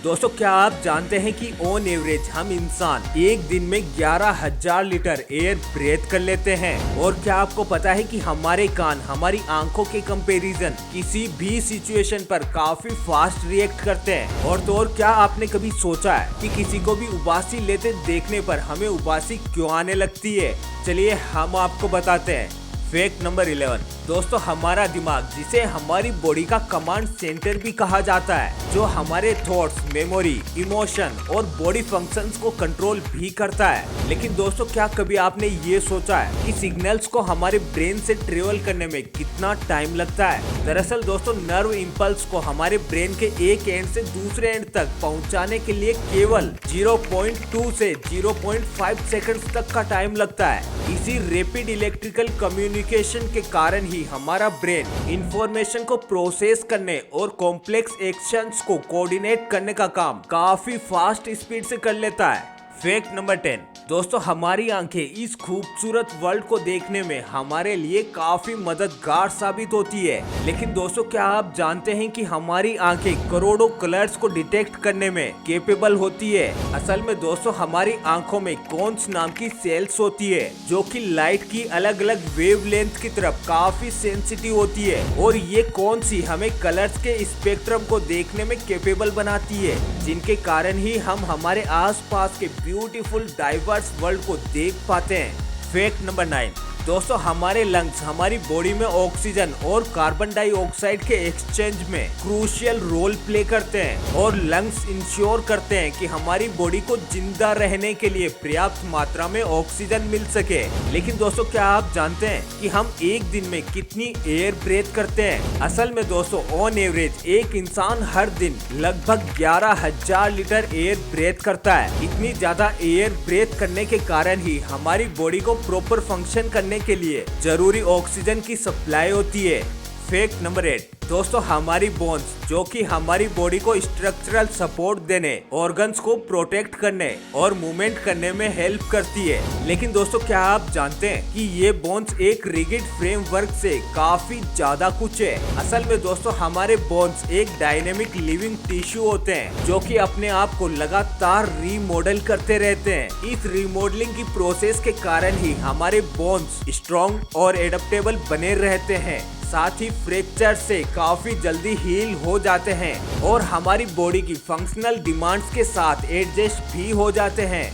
दोस्तों क्या आप जानते हैं कि ऑन एवरेज हम इंसान एक दिन में 11,000 लीटर एयर ब्रेथ कर लेते हैं। और क्या आपको पता है कि हमारे कान हमारी आंखों के कंपैरिजन किसी भी सिचुएशन पर काफी फास्ट रिएक्ट करते हैं। और तो और क्या आपने कभी सोचा है कि किसी को भी उबासी लेते देखने पर हमें उबासी क्यों आने लगती है? चलिए हम आपको बताते हैं। Fact number 11। दोस्तों हमारा दिमाग, जिसे हमारी बॉडी का कमांड सेंटर भी कहा जाता है, जो हमारे थॉट्स, मेमोरी, इमोशन और बॉडी फंक्शंस को कंट्रोल भी करता है। लेकिन दोस्तों क्या कभी आपने ये सोचा है कि सिग्नल्स को हमारे ब्रेन से ट्रेवल करने में कितना टाइम लगता है? दरअसल दोस्तों नर्व इम्पल्स को हमारे ब्रेन के एक एंड से दूसरे एंड तक पहुंचाने के लिए केवल 0.2 से 0.5 सेकंड्स तक का टाइम लगता है। इसी रैपिड इलेक्ट्रिकल कम्युनिकेशन के कारण ही हमारा ब्रेन इंफॉर्मेशन को प्रोसेस करने और कॉम्प्लेक्स एक्शंस को कोऑर्डिनेट करने का काम काफी फास्ट स्पीड से कर लेता है। Fact number 10। दोस्तों हमारी आंखें इस खूबसूरत वर्ल्ड को देखने में हमारे लिए काफी मददगार साबित होती है। लेकिन दोस्तों क्या आप जानते हैं कि हमारी आंखें करोड़ों कलर्स को डिटेक्ट करने में कैपेबल होती है? असल में दोस्तों हमारी आंखों में कॉन्स नाम की सेल्स होती है, जो कि लाइट की अलग अलग वेवलेंथ की तरफ काफी सेंसिटिव होती है। और ये कॉन्स ही हमें कलर्स के स्पेक्ट्रम को देखने में कैपेबल बनाती है, जिनके कारण ही हम हमारे आसपास के ब्यूटीफुल डाइवर्स वर्ल्ड को देख पाते हैं। Fact number 9। दोस्तों हमारे लंग्स हमारी बॉडी में ऑक्सीजन और कार्बन डाइऑक्साइड के एक्सचेंज में क्रूशियल रोल प्ले करते हैं। और लंग्स इंश्योर करते हैं कि हमारी बॉडी को जिंदा रहने के लिए पर्याप्त मात्रा में ऑक्सीजन मिल सके। लेकिन दोस्तों क्या आप जानते हैं कि हम एक दिन में कितनी एयर ब्रेथ करते हैं? असल में दोस्तों ऑन एवरेज एक इंसान हर दिन लगभग 11,000 लीटर एयर ब्रेथ करता है। इतनी ज्यादा एयर ब्रेथ करने के कारण ही हमारी बॉडी को प्रॉपर फंक्शन करने के लिए जरूरी ऑक्सीजन की सप्लाई होती है। Fact number 8। दोस्तों हमारी बोन्स, जो कि हमारी बॉडी को स्ट्रक्चरल सपोर्ट देने, ऑर्गन्स को प्रोटेक्ट करने और मूवमेंट करने में हेल्प करती है। लेकिन दोस्तों क्या आप जानते हैं कि ये बोन्स एक रिगिड फ्रेमवर्क से काफी ज्यादा कुछ है? असल में दोस्तों हमारे बोन्स एक डायनेमिक लिविंग टिश्यू होते हैं, जो कि अपने आप को लगातार रीमॉडल करते रहते हैं। इस रीमॉडलिंग की प्रोसेस के कारण ही हमारे बोन्स स्ट्रॉन्ग और एडेप्टेबल बने रहते हैं। साथ ही फ्रैक्चर से काफी जल्दी हील हो जाते हैं और हमारी बॉडी की फंक्शनल डिमांड्स के साथ एडजस्ट भी हो जाते हैं।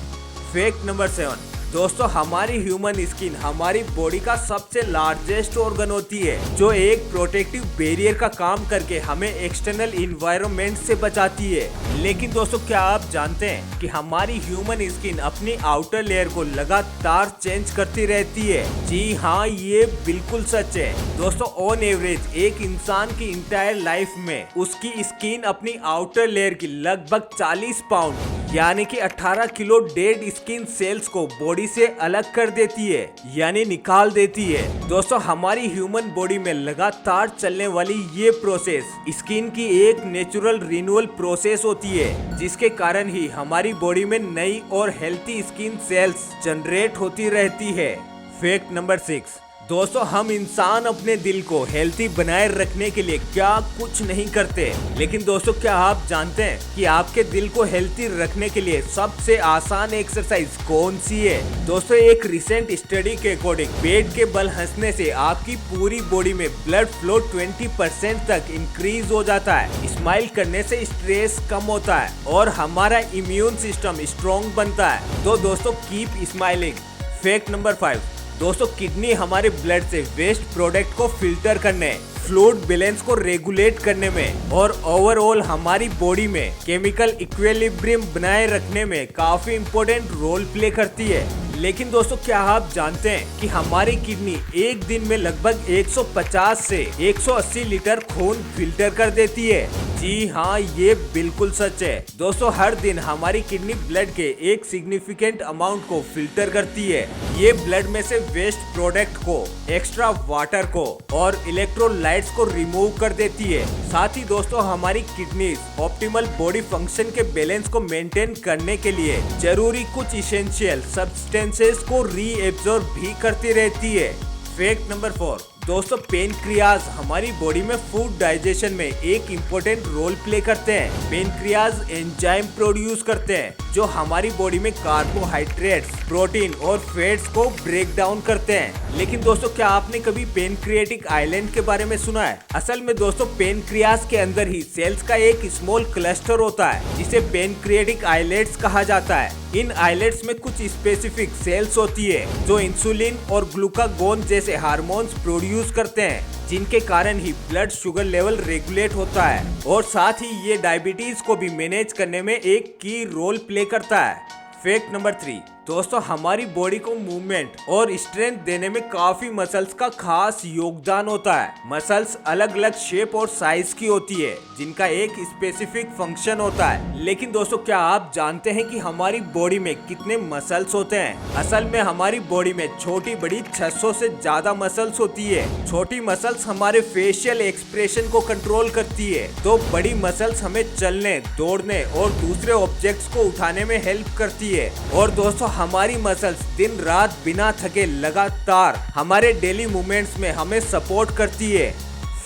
Fact number 7। दोस्तों हमारी ह्यूमन स्किन हमारी बॉडी का सबसे लार्जेस्ट ऑर्गन होती है, जो एक प्रोटेक्टिव बैरियर का काम करके हमें एक्सटर्नल इन्वायरमेंट से बचाती है। लेकिन दोस्तों क्या आप जानते हैं कि हमारी ह्यूमन स्किन अपनी आउटर लेयर को लगातार चेंज करती रहती है? जी हाँ, ये बिल्कुल सच है। दोस्तों ऑन एवरेज एक इंसान की इंटायर लाइफ में उसकी स्किन अपनी आउटर लेयर की लगभग 40 पाउंड यानी कि 18 किलो डेड स्किन सेल्स को बॉडी से अलग कर देती है, यानी निकाल देती है। दोस्तों हमारी ह्यूमन बॉडी में लगातार चलने वाली ये प्रोसेस स्किन की एक नेचुरल रिन्यूअल प्रोसेस होती है, जिसके कारण ही हमारी बॉडी में नई और हेल्थी स्किन सेल्स जनरेट होती रहती है। Fact number 6। दोस्तों हम इंसान अपने दिल को हेल्थी बनाए रखने के लिए क्या कुछ नहीं करते। लेकिन दोस्तों क्या आप जानते हैं कि आपके दिल को हेल्थी रखने के लिए सबसे आसान एक्सरसाइज कौन सी है? दोस्तों एक रिसेंट स्टडी के अकॉर्डिंग पेट के बल हंसने से आपकी पूरी बॉडी में ब्लड फ्लो 20% तक इंक्रीज हो जाता है। स्माइल करने से स्ट्रेस कम होता है और हमारा इम्यून सिस्टम स्ट्रॉन्ग बनता है। तो दोस्तों कीप स्माइलिंग। Fact number 5। दोस्तों किडनी हमारे ब्लड से वेस्ट प्रोडक्ट को फिल्टर करने, फ्लूइड बैलेंस को रेगुलेट करने में और ओवरऑल हमारी बॉडी में केमिकल इक्विलिब्रियम बनाए रखने में काफी इम्पोर्टेंट रोल प्ले करती है। लेकिन दोस्तों क्या आप जानते हैं कि हमारी किडनी एक दिन में लगभग 150 से 180 लीटर खून फिल्टर कर देती है? जी हाँ, ये बिल्कुल सच है। दोस्तों हर दिन हमारी किडनी ब्लड के एक सिग्निफिकेंट अमाउंट को फिल्टर करती है। ये ब्लड में से वेस्ट प्रोडक्ट को, एक्स्ट्रा वाटर को और इलेक्ट्रोलाइट्स को रिमूव कर देती है। साथ ही दोस्तों हमारी किडनीज ऑप्टिमल बॉडी फंक्शन के बैलेंस को मेंटेन करने के लिए जरूरी कुछ इसेंशियल सब्सटेंसेस को रीएब्सॉर्ब भी करती रहती है। Fact number 4। दोस्तों पेनक्रियाज हमारी बॉडी में फूड डाइजेशन में एक इम्पोर्टेंट रोल प्ले करते हैं। पेनक्रियाज एंजाइम प्रोड्यूस करते हैं जो हमारी बॉडी में कार्बोहाइड्रेट्स, प्रोटीन और फैट्स को ब्रेक डाउन करते हैं। लेकिन दोस्तों क्या आपने कभी पेनक्रियाटिक आइलैंड के बारे में सुना है? असल में दोस्तों पेनक्रियाज के अंदर ही सेल्स का एक स्मॉल क्लस्टर होता है जिसे पेनक्रियाटिक आइलेट्स कहा जाता है। इन आइलेट्स में कुछ स्पेसिफिक सेल्स होती है जो इंसुलिन और ग्लूकागोन जैसे हार्मोन्स प्रोड्यूस करते हैं, जिनके कारण ही ब्लड शुगर लेवल रेगुलेट होता है और साथ ही ये डायबिटीज को भी मैनेज करने में एक की रोल प्ले करता है। फैक्ट नंबर 3, दोस्तों हमारी बॉडी को मूवमेंट और स्ट्रेंथ देने में काफी मसल्स का खास योगदान होता है। मसल्स अलग अलग शेप और साइज की होती है जिनका एक स्पेसिफिक फंक्शन होता है। लेकिन दोस्तों क्या आप जानते हैं कि हमारी बॉडी में कितने मसल्स होते हैं? असल में हमारी बॉडी में छोटी बड़ी 600 से ज्यादा मसल्स होती है। छोटी मसल्स हमारे फेशियल एक्सप्रेशन को कंट्रोल करती है, तो बड़ी मसल्स हमें चलने, दौड़ने और दूसरे ऑब्जेक्ट्स को उठाने में हेल्प करती है। और दोस्तों हमारी मसल्स दिन रात बिना थके लगातार हमारे डेली मूवमेंट्स में हमें सपोर्ट करती है।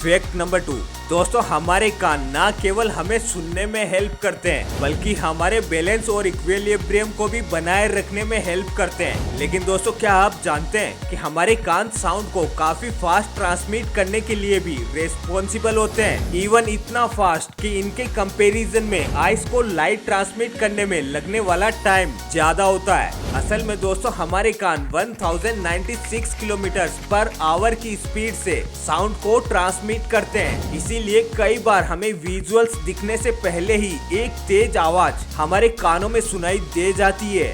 फैक्ट नंबर 2, दोस्तों हमारे कान ना केवल हमें सुनने में हेल्प करते हैं बल्कि हमारे बैलेंस और इक्विलिब्रियम को भी बनाए रखने में हेल्प करते हैं। लेकिन दोस्तों क्या आप जानते हैं कि हमारे कान साउंड को काफी फास्ट ट्रांसमिट करने के लिए भी रेस्पॉन्सिबल होते हैं। इवन इतना फास्ट कि इनके कंपैरिजन में आइस को लाइट ट्रांसमिट करने में लगने वाला टाइम ज्यादा होता है। असल में दोस्तों हमारे कान 1096 किलोमीटर पर आवर की स्पीड से साउंड को ट्रांसमिट करते हैं। इसीलिए कई बार हमें विजुअल्स दिखने से पहले ही एक तेज आवाज हमारे कानों में सुनाई दे जाती है।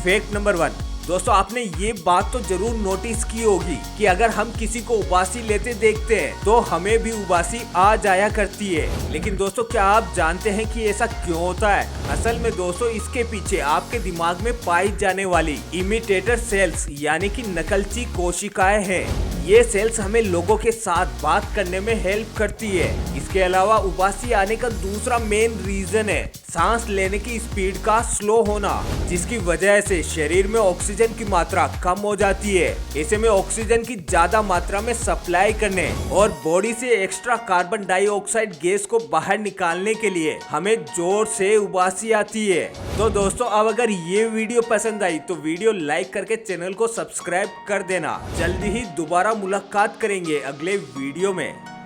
फैक्ट नंबर 1, दोस्तों आपने ये बात तो जरूर नोटिस की होगी कि अगर हम किसी को उबासी लेते देखते हैं तो हमें भी उबासी आ जाया करती है। लेकिन दोस्तों क्या आप जानते हैं कि ऐसा क्यों होता है? असल में दोस्तों इसके पीछे आपके दिमाग में पाई जाने वाली इमिटेटर सेल्स यानी कि नकलची कोशिकाएं हैं। ये सेल्स हमें लोगों के साथ बात करने में हेल्प करती है। इसके अलावा उबासी आने का दूसरा मेन रीजन है सांस लेने की स्पीड का स्लो होना, जिसकी वजह से शरीर में ऑक्सीजन की मात्रा कम हो जाती है। ऐसे में ऑक्सीजन की ज्यादा मात्रा में सप्लाई करने और बॉडी से एक्स्ट्रा कार्बन डाइऑक्साइड गैस को बाहर निकालने के लिए हमें जोर से उबासी आती है। तो दोस्तों अब अगर ये वीडियो पसंद आई तो वीडियो लाइक करके चैनल को सब्सक्राइब कर देना। जल्दी ही दोबारा मुलाकात करेंगे अगले वीडियो में।